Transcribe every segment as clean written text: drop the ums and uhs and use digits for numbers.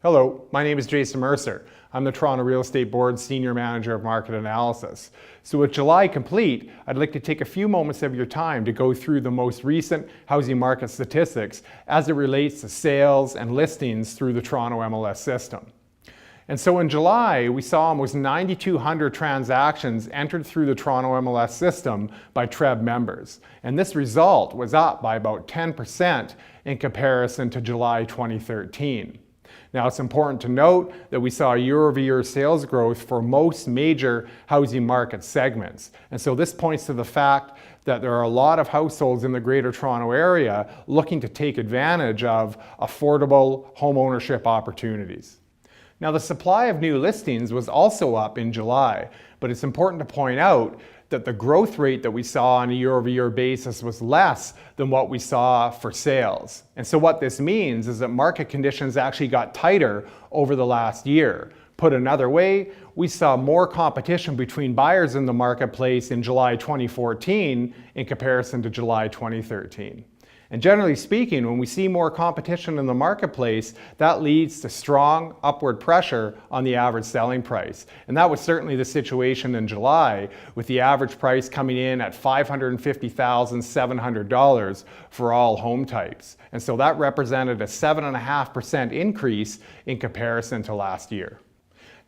Hello, my name is Jason Mercer. I'm the Toronto Real Estate Board's Senior Manager of Market Analysis. So with July complete, I'd like to take a few moments of your time to go through the most recent housing market statistics as it relates to sales and listings through the Toronto MLS system. And so in July, we saw almost 9,200 transactions entered through the Toronto MLS system by TREB members. And this result was up by about 10% in comparison to July 2013. Now, it's important to note that we saw year-over-year sales growth for most major housing market segments. And so this points to the fact that there are a lot of households in the Greater Toronto Area looking to take advantage of affordable home ownership opportunities. Now, the supply of new listings was also up in July, but it's important to point out that the growth rate that we saw on a year-over-year basis was less than what we saw for sales. And so what this means is that market conditions actually got tighter over the last year. Put another way, we saw more competition between buyers in the marketplace in July 2014 in comparison to July 2013. And generally speaking, when we see more competition in the marketplace, that leads to strong upward pressure on the average selling price. And that was certainly the situation in July, with the average price coming in at $550,700 for all home types. And so that represented a 7.5% increase in comparison to last year.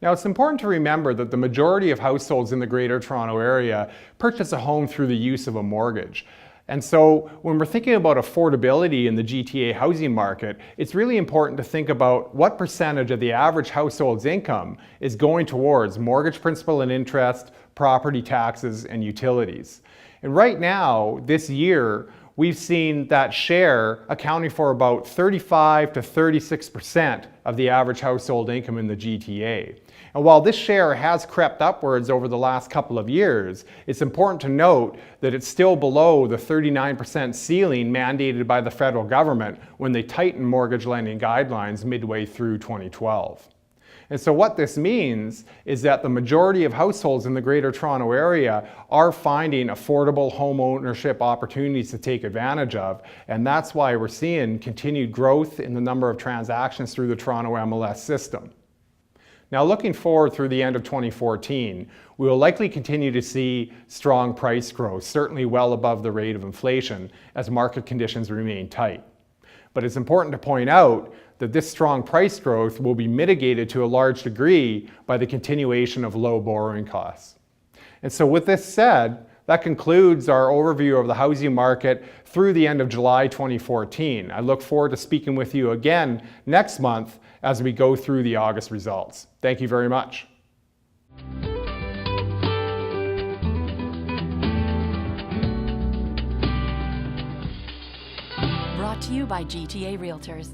Now, it's important to remember that the majority of households in the Greater Toronto Area purchase a home through the use of a mortgage. And so when we're thinking about affordability in the GTA housing market, it's really important to think about what percentage of the average household's income is going towards mortgage principal and interest, property taxes, and utilities. And right now, this year, we've seen that share accounting for about 35 to 36% of the average household income in the GTA. And while this share has crept upwards over the last couple of years, it's important to note that it's still below the 39% ceiling mandated by the federal government when they tightened mortgage lending guidelines midway through 2012. And so what this means is that the majority of households in the Greater Toronto Area are finding affordable home ownership opportunities to take advantage of, and that's why we're seeing continued growth in the number of transactions through the Toronto MLS system. Now, looking forward through the end of 2014, we will likely continue to see strong price growth, certainly well above the rate of inflation, as market conditions remain tight. But it's important to point out that this strong price growth will be mitigated to a large degree by the continuation of low borrowing costs. And so with this said, that concludes our overview of the housing market through the end of July 2014. I look forward to speaking with you again next month as we go through the August results. Thank you very much. Brought to you by GTA Realtors.